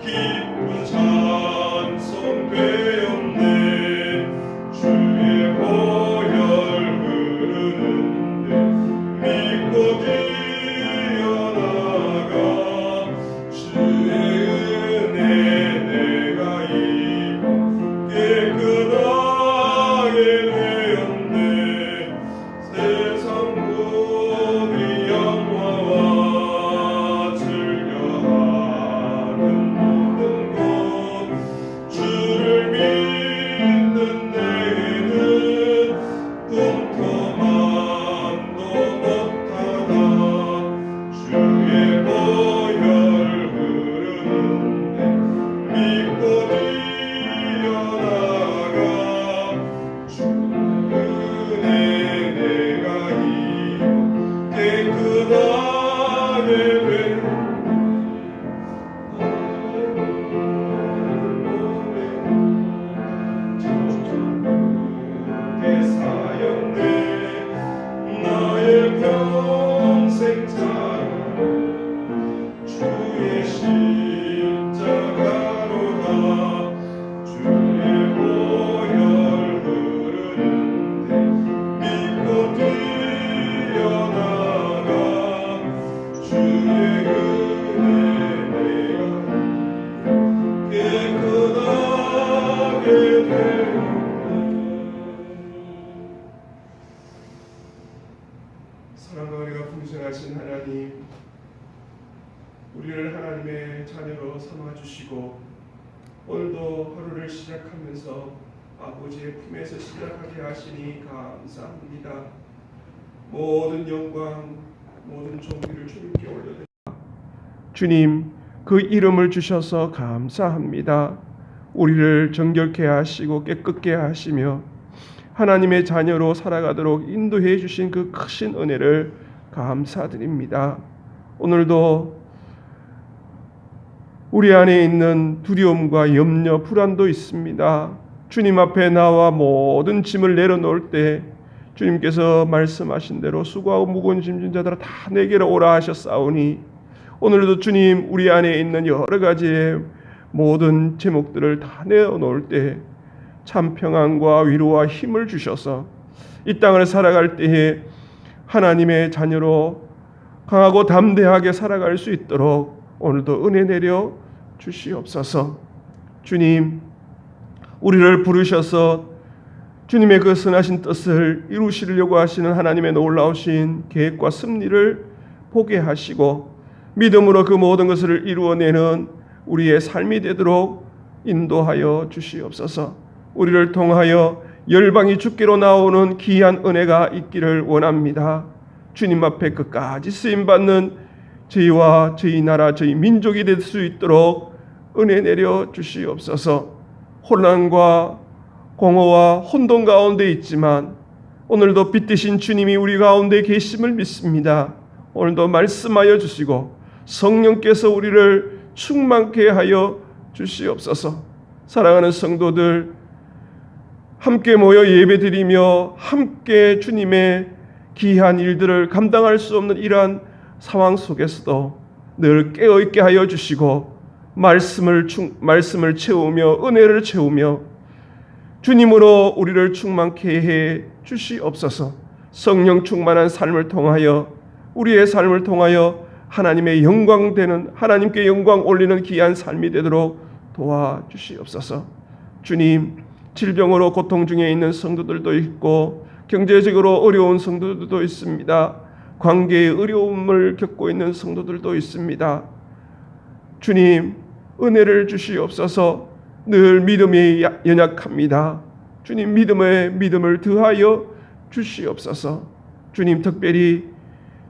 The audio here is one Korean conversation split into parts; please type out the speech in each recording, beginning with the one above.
기쁜 찬송 되었네. 주의 보혈 흐르는데 믿고 뛰어나가. 주의 은혜 내가 입어 깨끗하게 되었네. 세상 모든 영화와 즐겨하는 모든 것 주를 믿는 내게는 꿈터만도 못하다. 주의 보혈 흐르는데 믿고 뛰어나가. 주의 은혜 내가 입어 깨끗하게 되었네. 사였네. 나의 평생 자랑 주의 십자가로다. 주의 보혈 흐르는데 믿고 뛰어나가. 주의 은혜 내가 깨끗하게 되었네. 사랑과 은혜가 풍성하신 하나님, 우리를 하나님의 자녀로 삼아주시고 오늘도 하루를 시작하면서 아버지의 품에서 시작하게 하시니 감사합니다. 모든 영광, 모든 존귀를 주님께 올려드립니다. 주님, 그 이름을 주셔서 감사합니다. 우리를 정결케 하시고 깨끗게 하시며 하나님의 자녀로 살아가도록 인도해 주신 그 크신 은혜를 감사드립니다. 오늘도 우리 안에 있는 두려움과 염려, 불안도 있습니다. 주님 앞에 나와 모든 짐을 내려놓을 때 주님께서 말씀하신 대로 수고하고 무거운 짐진 자들아 다 내게로 오라 하셨사오니 오늘도 주님 우리 안에 있는 여러 가지의 모든 제목들을 다 내어놓을 때 참 평안과 위로와 힘을 주셔서 이 땅을 살아갈 때에 하나님의 자녀로 강하고 담대하게 살아갈 수 있도록 오늘도 은혜 내려 주시옵소서. 주님, 우리를 부르셔서 주님의 그 선하신 뜻을 이루시려고 하시는 하나님의 놀라우신 계획과 섭리를 보게 하시고 믿음으로 그 모든 것을 이루어내는 우리의 삶이 되도록 인도하여 주시옵소서. 우리를 통하여 열방이 주께로 나오는 귀한 은혜가 있기를 원합니다. 주님 앞에 끝까지 쓰임받는 저희와 저희 나라 저희 민족이 될 수 있도록 은혜 내려 주시옵소서. 혼란과 공허와 혼돈 가운데 있지만 오늘도 빛 되신 주님이 우리 가운데 계심을 믿습니다. 오늘도 말씀하여 주시고 성령께서 우리를 충만케 하여 주시옵소서. 사랑하는 성도들, 함께 모여 예배드리며 함께 주님의 귀한 일들을 감당할 수 없는 이러한 상황 속에서도 늘 깨어있게 하여 주시고 말씀을 채우며 은혜를 채우며 주님으로 우리를 충만케 해 주시옵소서. 성령 충만한 삶을 통하여 우리의 삶을 통하여 하나님의 영광 되는 하나님께 영광 올리는 귀한 삶이 되도록 도와주시옵소서. 주님, 질병으로 고통 중에 있는 성도들도 있고 경제적으로 어려운 성도들도 있습니다. 관계의 어려움을 겪고 있는 성도들도 있습니다. 주님, 은혜를 주시옵소서. 늘 믿음이 연약합니다. 주님, 믿음을 더하여 주시옵소서. 주님, 특별히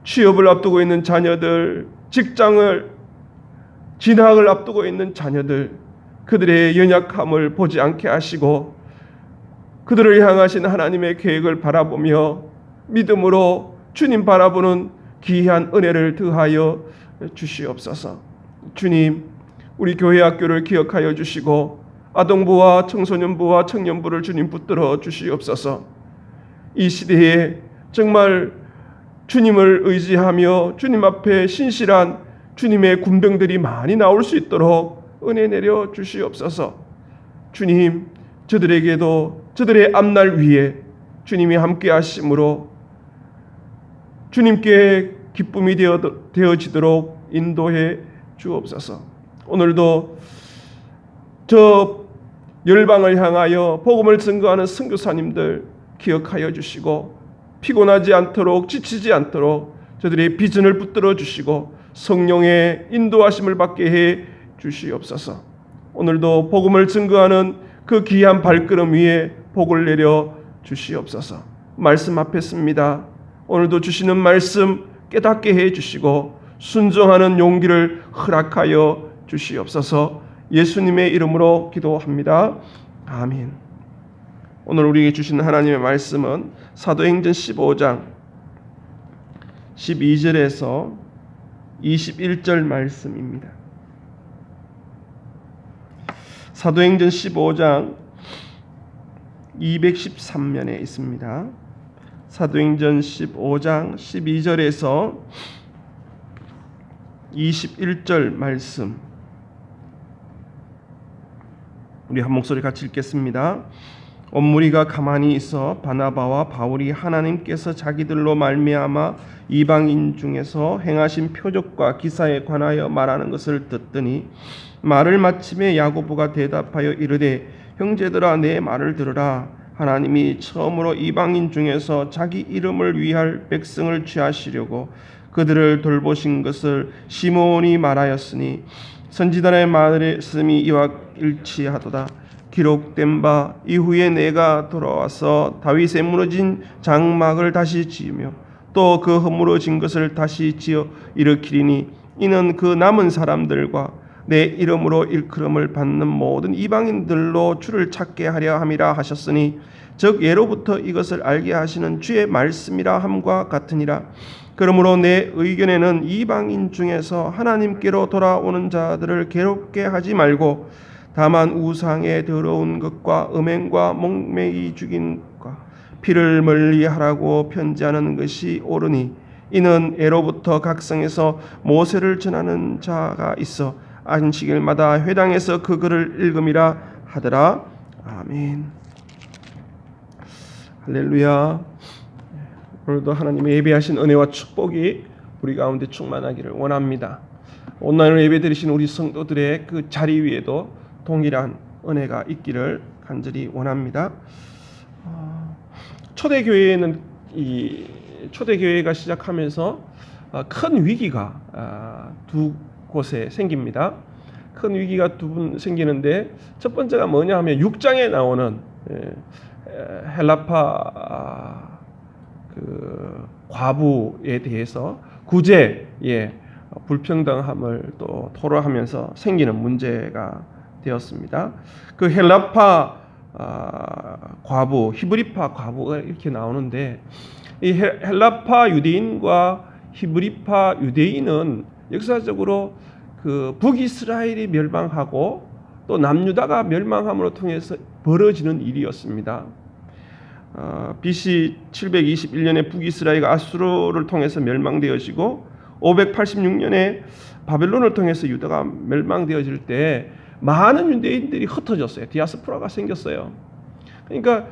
취업을 앞두고 있는 자녀들, 직장을 진학을 앞두고 있는 자녀들, 그들의 연약함을 보지 않게 하시고 그들을 향하신 하나님의 계획을 바라보며 믿음으로 주님 바라보는 귀한 은혜를 더하여 주시옵소서. 주님, 우리 교회 학교를 기억하여 주시고 아동부와 청소년부와 청년부를 주님 붙들어 주시옵소서. 이 시대에 정말 주님을 의지하며 주님 앞에 신실한 주님의 군병들이 많이 나올 수 있도록 은혜 내려 주시옵소서. 주님, 저들에게도 저들의 앞날 위에 주님이 함께 하심으로 주님께 기쁨이 되어지도록 인도해 주옵소서. 오늘도 저 열방을 향하여 복음을 증거하는 선교사님들 기억하여 주시고 피곤하지 않도록 지치지 않도록 저들의 비전을 붙들어 주시고 성령의 인도하심을 받게 해 주시옵소서. 오늘도 복음을 증거하는 그 귀한 발걸음 위에 복을 내려 주시옵소서. 말씀 앞에 씁니다. 오늘도 주시는 말씀 깨닫게 해 주시고 순종하는 용기를 허락하여 주시옵소서. 예수님의 이름으로 기도합니다. 아멘. 오늘 우리에게 주시는 하나님의 말씀은 사도행전 15장 12절에서 21절 말씀입니다. 사도행전 15장 213면에 있습니다. 사도행전 15장 12절에서 21절 말씀, 우리 한 목소리 같이 읽겠습니다. 온 무리가 가만히 있어 바나바와 바울이 하나님께서 자기들로 말미암아 이방인 중에서 행하신 표적과 기사에 관하여 말하는 것을 듣더니 말을 마침에 야고보가 대답하여 이르되 형제들아 내 말을 들으라. 하나님이 처음으로 이방인 중에서 자기 이름을 위할 백성을 취하시려고 그들을 돌보신 것을 시몬이 말하였으니 선지자의 말씀이 이와 일치하도다. 기록된 바 이후에 내가 돌아와서 다윗의 무너진 장막을 다시 지으며 또 그 허물어진 것을 다시 지어 일으키리니 이는 그 남은 사람들과 내 이름으로 일컬음을 받는 모든 이방인들로 주를 찾게 하려 함이라 하셨으니 즉 예로부터 이것을 알게 하시는 주의 말씀이라 함과 같으니라. 그러므로 내 의견에는 이방인 중에서 하나님께로 돌아오는 자들을 괴롭게 하지 말고 다만 우상의 더러운 것과 음행과 목매기 죽인 것과 피를 멀리하라고 편지하는 것이 옳으니 이는 예로부터 각성에서 모세를 전하는 자가 있어 안식일마다 회당에서 그 글을 읽음이라 하더라. 아멘. 할렐루야. 오늘도 하나님의 예배하신 은혜와 축복이 우리 가운데 충만하기를 원합니다. 온라인으로 예배드리신 우리 성도들의 그 자리 위에도 동일한 은혜가 있기를 간절히 원합니다. 초대교회는 이 초대교회가 시작하면서 큰 위기가 두 곳에 생깁니다. 큰 위기가 두 번 생기는데 첫 번째가 뭐냐 하면 6장에 나오는 헬라파 그 과부에 대해서 구제의 불평등함을 또 토로하면서 생기는 문제가 되었습니다. 그 헬라파 과부, 히브리파 과부가 이렇게 나오는데 이 헬라파 유대인과 히브리파 유대인은 역사적으로 그 북이스라엘이 멸망하고 또 남유다가 멸망함으로 통해서 벌어지는 일이었습니다. BC 721년에 북이스라엘이 아수르를 통해서 멸망되어지고 586년에 바벨론을 통해서 유다가 멸망되어질 때 많은 유대인들이 흩어졌어요. 디아스포라가 생겼어요. 그러니까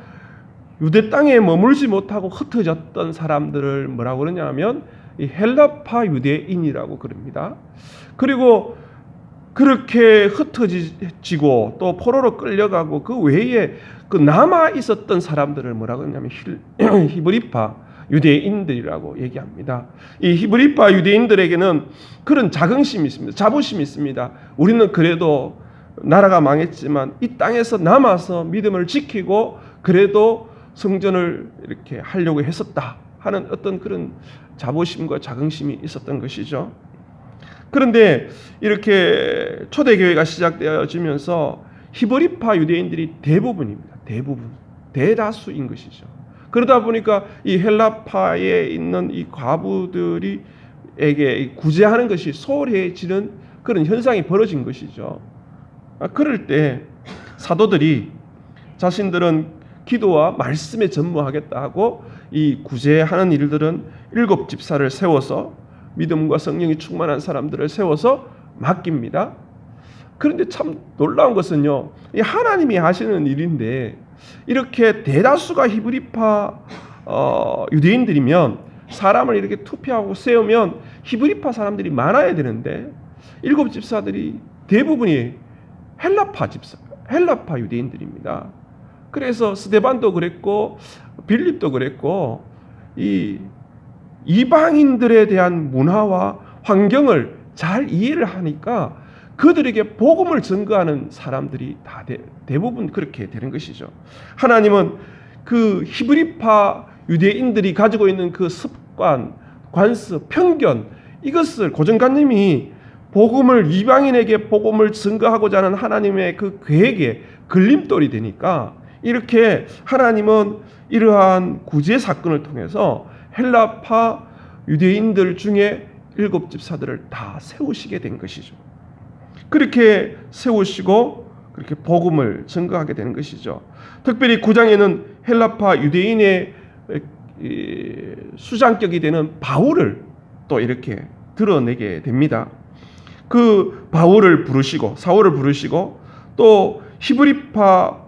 유대 땅에 머물지 못하고 흩어졌던 사람들을 뭐라고 그러냐면 이 헬라파 유대인이라고 그럽니다. 그리고 그렇게 흩어지고 또 포로로 끌려가고 그 외에 그 남아 있었던 사람들을 뭐라고 하냐면 히브리파 유대인들이라고 얘기합니다. 이 히브리파 유대인들에게는 그런 자긍심이 있습니다. 자부심이 있습니다. 우리는 그래도 나라가 망했지만 이 땅에서 남아서 믿음을 지키고 그래도 성전을 이렇게 하려고 했었다 하는 어떤 그런 자부심과 자긍심이 있었던 것이죠. 그런데 이렇게 초대교회가 시작되어지면서 히브리파 유대인들이 대부분입니다. 대다수인 것이죠. 그러다 보니까 이 헬라파에 있는 이 과부들에게 구제하는 것이 소홀해지는 그런 현상이 벌어진 것이죠. 그럴 때 사도들이 자신들은 기도와 말씀에 전무하겠다 하고 이 구제하는 일들은 7 집사를 세워서 믿음과 성령이 충만한 사람들을 세워서 맡깁니다. 그런데 참 놀라운 것은요, 이 하나님이 하시는 일인데 이렇게 대다수가 히브리파 유대인들이면 사람을 이렇게 투표하고 세우면 히브리파 사람들이 많아야 되는데 7 집사들이 대부분이 헬라파 유대인들입니다. 그래서 스데반도 그랬고 빌립도 그랬고 이 이방인들에 대한 문화와 환경을 잘 이해를 하니까 그들에게 복음을 전가하는 사람들이 다 대부분 그렇게 되는 것이죠. 하나님은 그 히브리파 유대인들이 가지고 있는 그 습관, 관습, 편견, 이것을 고정관념이 복음을 이방인에게 복음을 증거하고자 하는 하나님의 그 계획에 걸림돌이 되니까 이렇게 하나님은 이러한 구제 사건을 통해서 헬라파 유대인들 중에 7 집사들을 다 세우시게 된 것이죠. 그렇게 세우시고 그렇게 복음을 증거하게 되는 것이죠. 특별히 9장에는 헬라파 유대인의 수장격이 되는 바울을 또 이렇게 드러내게 됩니다. 그 바울을 부르시고 사울을 부르시고 또 히브리파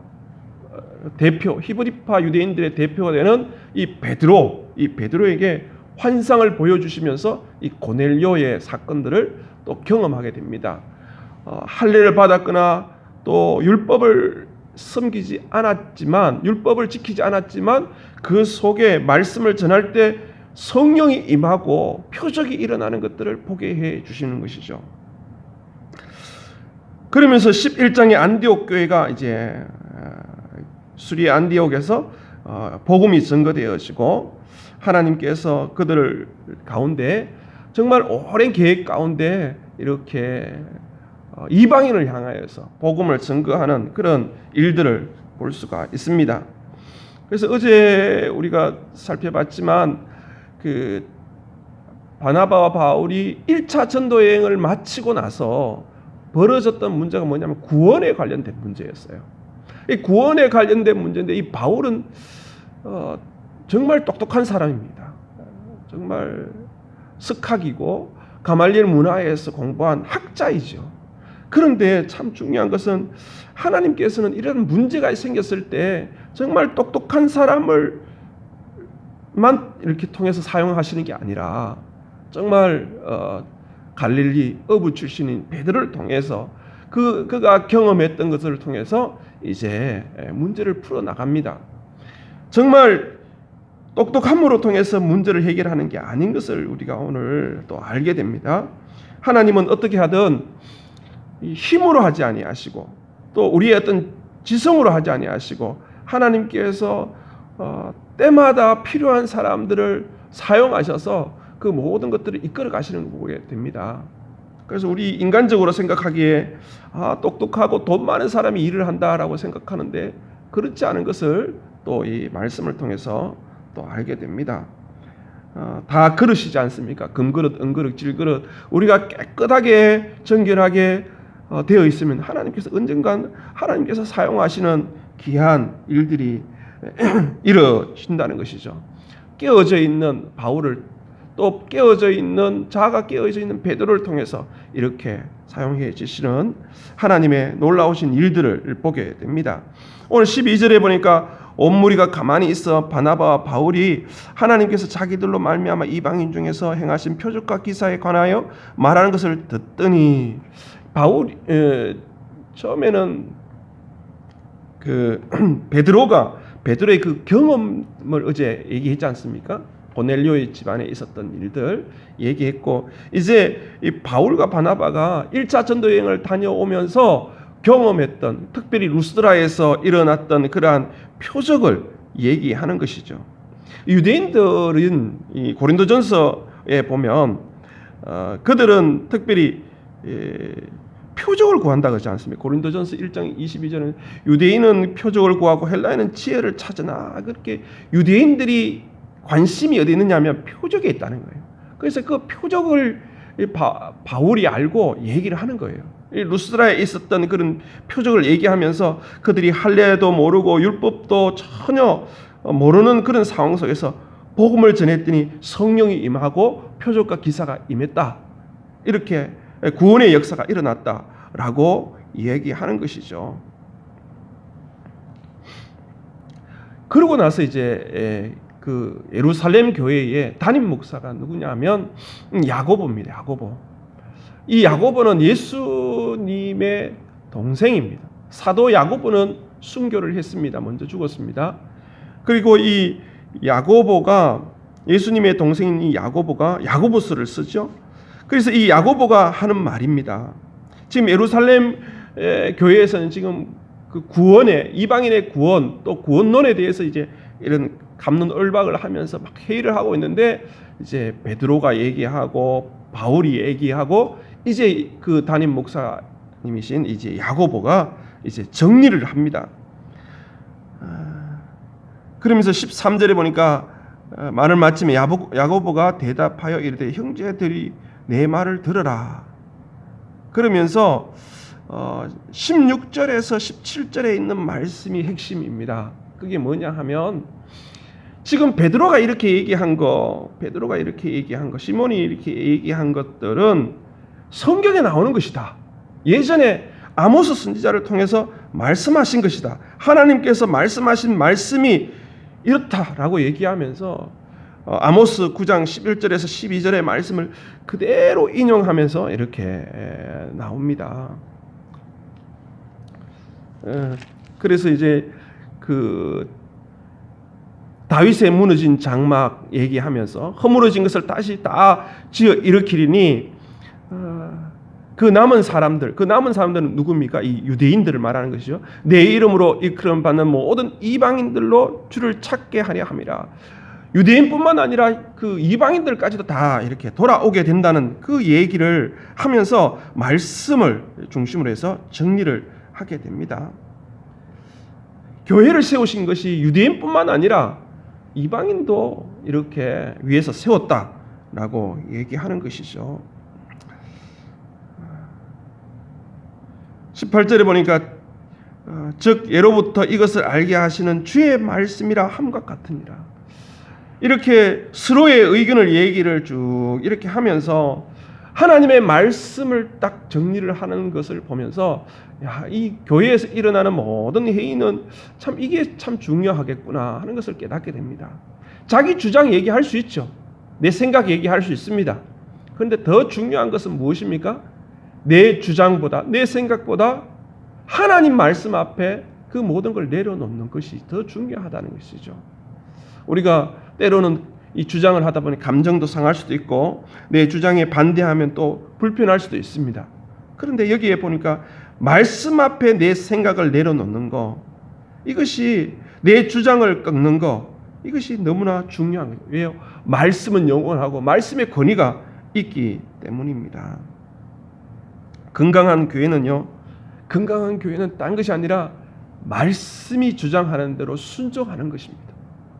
유대인들의 대표가 되는 이 베드로에게 환상을 보여주시면서 이 고넬료의 사건들을 또 경험하게 됩니다. 할례를 받았거나 또 율법을 지키지 않았지만 그 속에 말씀을 전할 때 성령이 임하고 표적이 일어나는 것들을 보게 해 주시는 것이죠. 그러면서 11장의 안디옥 교회가 이제 수리의 안디옥에서 복음이 증거되어지고 하나님께서 그들을 가운데 정말 오랜 계획 가운데 이렇게 이방인을 향하여서 복음을 증거하는 그런 일들을 볼 수가 있습니다. 그래서 어제 우리가 살펴봤지만 그 바나바와 바울이 1차 전도 여행을 마치고 나서 벌어졌던 문제가 뭐냐면 구원에 관련된 문제였어요. 이 구원에 관련된 문제인데 이 바울은 정말 똑똑한 사람입니다. 정말 석학이고 가말리엘 문화에서 공부한 학자이죠. 그런데 참 중요한 것은 하나님께서는 이런 문제가 생겼을 때 정말 똑똑한 사람을만 이렇게 통해서 사용하시는 게 아니라 정말 갈릴리 어부 출신인 베드로를 통해서 그가 경험했던 것을 통해서 이제 문제를 풀어 나갑니다. 정말 똑똑함으로 통해서 문제를 해결하는 게 아닌 것을 우리가 오늘 또 알게 됩니다. 하나님은 어떻게 하든 힘으로 하지 아니하시고 또 우리의 어떤 지성으로 하지 아니하시고 하나님께서 때마다 필요한 사람들을 사용하셔서 그 모든 것들을 이끌어 가시는 거 보게 됩니다. 그래서 우리 인간적으로 생각하기에 똑똑하고 돈 많은 사람이 일을 한다라고 생각하는데 그렇지 않은 것을 또 이 말씀을 통해서 또 알게 됩니다. 다 그릇이지 않습니까? 금그릇, 은그릇, 질그릇 우리가 깨끗하게 정결하게 되어 있으면 하나님께서 언젠간 하나님께서 사용하시는 귀한 일들이 이루어진다는 것이죠. 깨어져 있는 바울을 또 자아가 깨어져 있는 베드로를 통해서 이렇게 사용해 주시는 하나님의 놀라우신 일들을 보게 됩니다. 오늘 12절에 보니까 온 무리가 가만히 있어 바나바와 바울이 하나님께서 자기들로 말미암아 이방인 중에서 행하신 표적과 기사에 관하여 말하는 것을 듣더니 바울이 처음에는 그 베드로의 그 경험을 어제 얘기했지 않습니까? 고넬료의 집안에 있었던 일들 얘기했고 이제 이 바울과 바나바가 1차 전도 여행을 다녀오면서 경험했던 특별히 루스드라에서 일어났던 그러한 표적을 얘기하는 것이죠. 유대인들은 이 고린도전서에 보면 그들은 특별히 표적을 구한다 그러지 않습니까? 고린도전서 1장 22절은 유대인은 표적을 구하고 헬라인은 지혜를 찾으나 그렇게 유대인들이 관심이 어디 있느냐면 표적에 있다는 거예요. 그래서 그 표적을 바울이 알고 얘기를 하는 거예요. 루스드라에 있었던 그런 표적을 얘기하면서 그들이 할례도 모르고 율법도 전혀 모르는 그런 상황 속에서 복음을 전했더니 성령이 임하고 표적과 기사가 임했다. 이렇게 구원의 역사가 일어났다라고 얘기하는 것이죠. 그러고 나서 이제 그 예루살렘 교회의 담임 목사가 누구냐면 야고보입니다. 야고보. 이 야고보는 예수님의 동생입니다. 사도 야고보는 순교를 했습니다. 먼저 죽었습니다. 그리고 이 야고보가 예수님의 동생인 이 야고보가 야고보서를 쓰죠. 그래서 이 야고보가 하는 말입니다. 지금 예루살렘 교회에서는 지금 그 구원의 이방인의 구원 또 구원론에 대해서 이제 이런 갑론을박을 하면서 막 회의를 하고 있는데 이제 베드로가 얘기하고 바울이 얘기하고 이제 그 담임 목사님이신 이제 야고보가 이제 정리를 합니다. 그러면서 13절에 보니까 말을 마치며 야고보가 대답하여 이르되 형제들이 내 말을 들으라. 그러면서 16절에서 17절에 있는 말씀이 핵심입니다. 그게 뭐냐 하면 지금 베드로가 이렇게 얘기한 거, 시몬이 이렇게 얘기한 것들은 성경에 나오는 것이다. 예전에 아모스 선지자를 통해서 말씀하신 것이다. 하나님께서 말씀하신 말씀이 이렇다라고 얘기하면서 아모스 9장 11절에서 12절의 말씀을 그대로 인용하면서 이렇게 나옵니다. 그래서 이제 그 다윗의 무너진 장막 얘기하면서 허물어진 것을 다시 다 지어 일으키리니 그 남은 사람들은 누굽니까? 이 유대인들을 말하는 것이죠. 내 이름으로 일컬음 받는 모든 이방인들로 주를 찾게 하려 함이라. 유대인뿐만 아니라 그 이방인들까지도 다 이렇게 돌아오게 된다는 그 얘기를 하면서 말씀을 중심으로 해서 정리를 하게 됩니다. 교회를 세우신 것이 유대인뿐만 아니라 이방인도 이렇게 위에서 세웠다라고 얘기하는 것이죠. 18절에 보니까 즉 예로부터 이것을 알게 하시는 주의 말씀이라 함과 같으니라. 이렇게 서로의 의견을 얘기를 쭉 이렇게 하면서 하나님의 말씀을 딱 정리를 하는 것을 보면서 야, 이 교회에서 일어나는 모든 회의는 참 이게 참 중요하겠구나 하는 것을 깨닫게 됩니다. 자기 주장 얘기할 수 있죠. 내 생각 얘기할 수 있습니다. 그런데 더 중요한 것은 무엇입니까? 내 주장보다 내 생각보다 하나님 말씀 앞에 그 모든 걸 내려놓는 것이 더 중요하다는 것이죠. 우리가 때로는 이 주장을 하다 보니 감정도 상할 수도 있고 내 주장에 반대하면 또 불편할 수도 있습니다. 그런데 여기에 보니까 말씀 앞에 내 생각을 내려놓는 거, 이것이 내 주장을 꺾는 거, 이것이 너무나 중요한 거예요. 왜요? 말씀은 영원하고 말씀의 권위가 있기 때문입니다. 건강한 교회는 딴 것이 아니라 말씀이 주장하는 대로 순종하는 것입니다.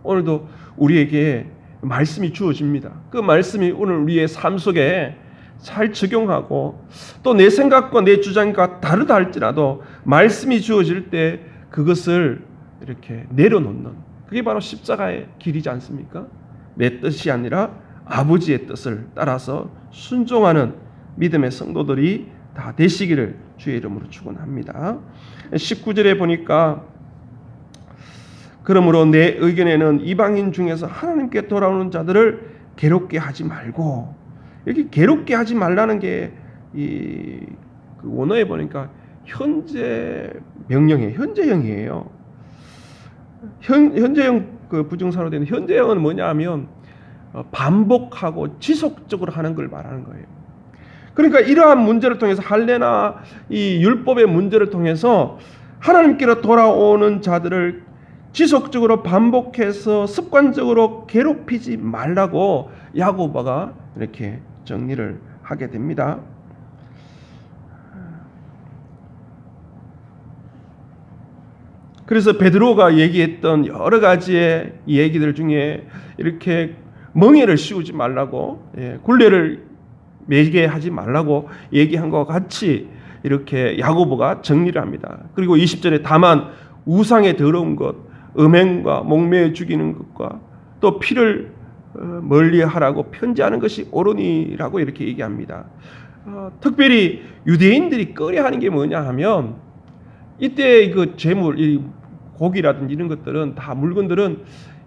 오늘도 우리에게 말씀이 주어집니다. 그 말씀이 오늘 우리의 삶 속에 잘 적용하고 또 내 생각과 내 주장과 다르다 할지라도 말씀이 주어질 때 그것을 이렇게 내려놓는, 그게 바로 십자가의 길이지 않습니까? 내 뜻이 아니라 아버지의 뜻을 따라서 순종하는 믿음의 성도들이 다 되시기를 주의 이름으로 축원합니다. 19절에 보니까 그러므로 내 의견에는 이방인 중에서 하나님께 돌아오는 자들을 괴롭게 하지 말고, 여기 괴롭게 하지 말라는 게 그 원어에 보니까 현재 명령이에요. 현재형이에요. 현재형 그 부정사로 되는 현재형은 뭐냐하면 반복하고 지속적으로 하는 걸 말하는 거예요. 그러니까 이러한 문제를 통해서 할례나 이 율법의 문제를 통해서 하나님께로 돌아오는 자들을 지속적으로 반복해서 습관적으로 괴롭히지 말라고 야고보가 이렇게 정리를 하게 됩니다. 그래서 베드로가 얘기했던 여러 가지의 얘기들 중에 이렇게 멍에를 씌우지 말라고, 굴레를 매게 하지 말라고 얘기한 것과 같이 이렇게 야고보가 정리를 합니다. 그리고 20절에 다만 우상의 더러운 것, 음행과 목매어 죽이는 것과 또 피를 멀리하라고 편지하는 것이 옳으니라고 이렇게 얘기합니다. 특별히 유대인들이 꺼려하는 게 뭐냐 하면 이때 그 재물, 이 고기라든지 이런 것들은 다 물건들은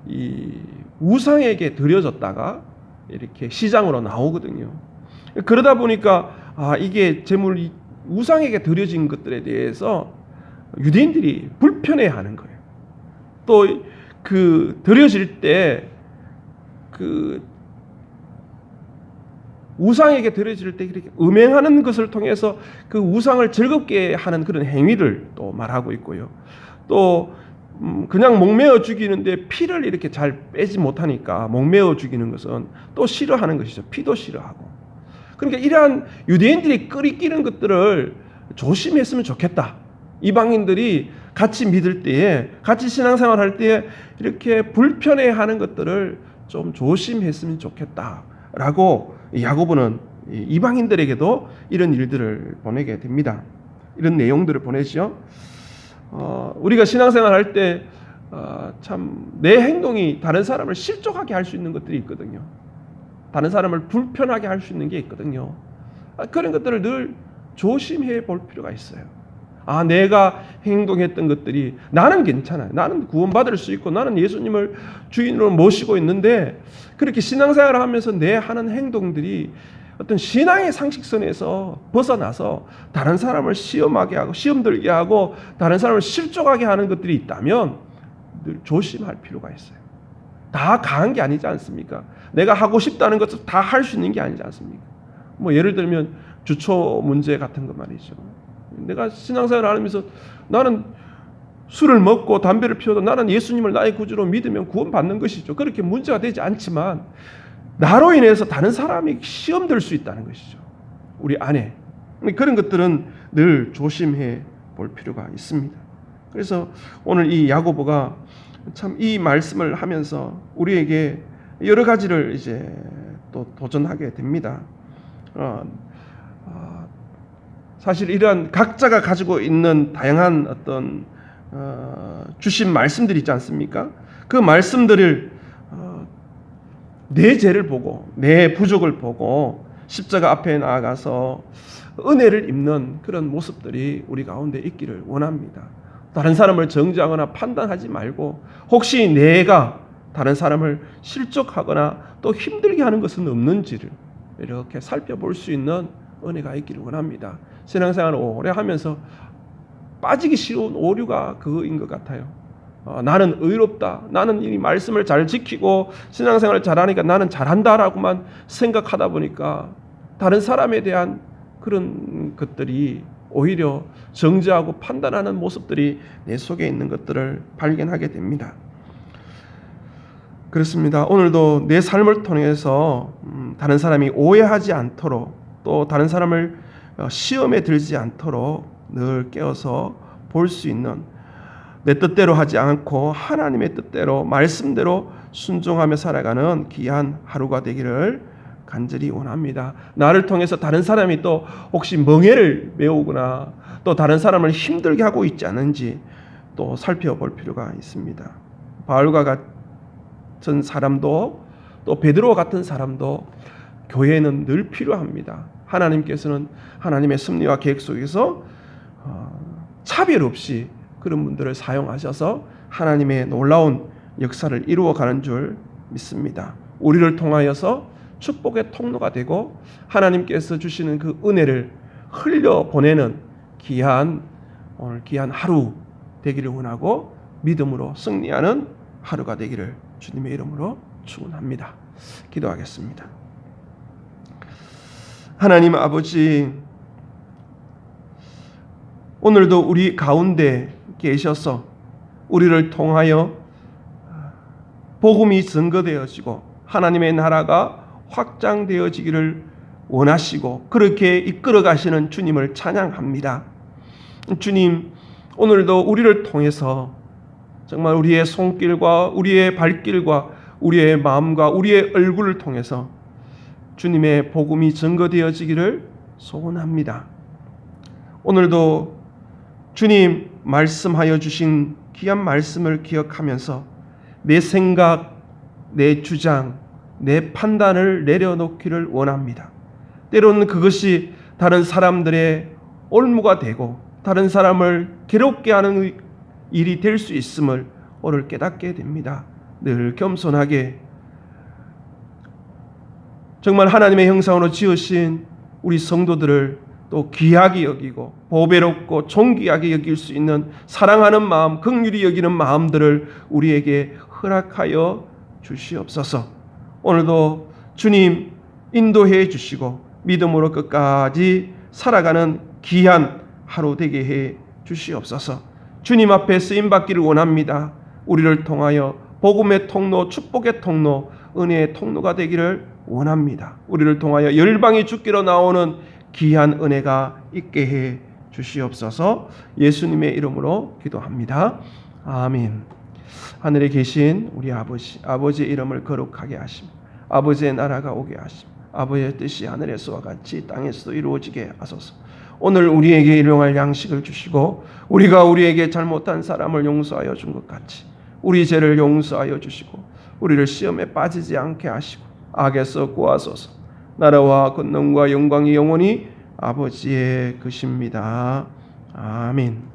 이 우상에게 드려졌다가 이렇게 시장으로 나오거든요. 그러다 보니까 이게 재물이 우상에게 드려진 것들에 대해서 유대인들이 불편해하는 거예요. 또 그 드려질 때 그 우상에게 드려질 때 이렇게 음행하는 것을 통해서 그 우상을 즐겁게 하는 그런 행위를 또 말하고 있고요. 또 그냥 목매어 죽이는데 피를 이렇게 잘 빼지 못하니까 목매어 죽이는 것은 또 싫어하는 것이죠. 피도 싫어하고. 그러니까 이러한 유대인들이 끓이끼는 것들을 조심했으면 좋겠다. 이방인들이 같이 믿을 때에, 같이 신앙생활할 때에 이렇게 불편해하는 것들을 좀 조심했으면 좋겠다라고 야고보는 이방인들에게도 이런 일들을 보내게 됩니다. 이런 내용들을 보내죠. 우리가 신앙생활할 때 참 내 행동이 다른 사람을 실족하게 할 수 있는 것들이 있거든요. 다른 사람을 불편하게 할 수 있는 게 있거든요. 그런 것들을 늘 조심해 볼 필요가 있어요. 내가 행동했던 것들이 나는 괜찮아요. 나는 구원받을 수 있고 나는 예수님을 주인으로 모시고 있는데 그렇게 신앙생활을 하면서 내 하는 행동들이 어떤 신앙의 상식선에서 벗어나서 다른 사람을 시험하게 하고 시험 들게 하고 다른 사람을 실족하게 하는 것들이 있다면 늘 조심할 필요가 있어요. 다 강한 게 아니지 않습니까? 내가 하고 싶다는 것을 다 할 수 있는 게 아니지 않습니까? 뭐 예를 들면 주초 문제 같은 거 말이죠. 내가 신앙생활을 하면서 나는 술을 먹고 담배를 피워도 나는 예수님을 나의 구주로 믿으면 구원받는 것이죠. 그렇게 문제가 되지 않지만 나로 인해서 다른 사람이 시험 들 수 있다는 것이죠. 우리 안에. 그런 것들은 늘 조심해 볼 필요가 있습니다. 그래서 오늘 이 야고보가 참 이 말씀을 하면서 우리에게 여러 가지를 이제 또 도전하게 됩니다. 사실 이러한 각자가 가지고 있는 다양한 어떤 주신 말씀들이 있지 않습니까? 그 말씀들을 내 죄를 보고 내 부족을 보고 십자가 앞에 나아가서 은혜를 입는 그런 모습들이 우리 가운데 있기를 원합니다. 다른 사람을 정죄하거나 판단하지 말고 혹시 내가 다른 사람을 실족하거나 또 힘들게 하는 것은 없는지를 이렇게 살펴볼 수 있는 은혜가 있기를 원합니다. 신앙생활을 오래 하면서 빠지기 쉬운 오류가 그거인 것 같아요. 나는 의롭다. 나는 이 말씀을 잘 지키고 신앙생활을 잘하니까 나는 잘한다라고만 생각하다 보니까 다른 사람에 대한 그런 것들이 오히려 정죄하고 판단하는 모습들이 내 속에 있는 것들을 발견하게 됩니다. 그렇습니다. 오늘도 내 삶을 통해서 다른 사람이 오해하지 않도록 또 다른 사람을 시험에 들지 않도록 늘 깨어서 볼 수 있는 내 뜻대로 하지 않고 하나님의 뜻대로 말씀대로 순종하며 살아가는 귀한 하루가 되기를 간절히 원합니다. 나를 통해서 다른 사람이 또 혹시 멍해를 메우거나 또 다른 사람을 힘들게 하고 있지 않은지 또 살펴볼 필요가 있습니다. 바울과 같은 사람도 또 베드로와 같은 사람도 교회에는 늘 필요합니다. 하나님께서는 하나님의 섭리와 계획 속에서 차별 없이 그런 분들을 사용하셔서 하나님의 놀라운 역사를 이루어가는 줄 믿습니다. 우리를 통하여서 축복의 통로가 되고 하나님께서 주시는 그 은혜를 흘려보내는 오늘 귀한 하루 되기를 원하고 믿음으로 승리하는 하루가 되기를 주님의 이름으로 축원합니다. 기도하겠습니다. 하나님 아버지, 오늘도 우리 가운데 계셔서 우리를 통하여 복음이 증거되어지고 하나님의 나라가 확장되어지기를 원하시고 그렇게 이끌어 가시는 주님을 찬양합니다. 주님, 오늘도 우리를 통해서 정말 우리의 손길과 우리의 발길과 우리의 마음과 우리의 얼굴을 통해서 주님의 복음이 증거되어지기를 소원합니다. 오늘도 주님 말씀하여 주신 귀한 말씀을 기억하면서 내 생각, 내 주장, 내 판단을 내려놓기를 원합니다. 때로는 그것이 다른 사람들의 올무가 되고 다른 사람을 괴롭게 하는 일이 될 수 있음을 오늘 깨닫게 됩니다. 늘 겸손하게 정말 하나님의 형상으로 지으신 우리 성도들을 또 귀하게 여기고 보배롭고 존귀하게 여길 수 있는 사랑하는 마음, 긍휼히 여기는 마음들을 우리에게 허락하여 주시옵소서. 오늘도 주님 인도해 주시고 믿음으로 끝까지 살아가는 귀한 하루 되게 해 주시옵소서. 주님 앞에 쓰임받기를 원합니다. 우리를 통하여 복음의 통로, 축복의 통로, 은혜의 통로가 되기를 원합니다. 우리를 통하여 열방이 주께로 나오는 귀한 은혜가 있게 해 주시옵소서. 예수님의 이름으로 기도합니다. 아멘. 하늘에 계신 우리 아버지의 이름을 거룩하게 하심, 아버지의 나라가 오게 하심, 아버지의 뜻이 하늘에서와 같이 땅에서도 이루어지게 하소서. 오늘 우리에게 일용할 양식을 주시고 우리가 우리에게 잘못한 사람을 용서하여 준 것 같이 우리 죄를 용서하여 주시고 우리를 시험에 빠지지 않게 하시고 악에서 구하소서. 나라와 권능과 영광이 영원히 아버지의 것입니다. 아멘.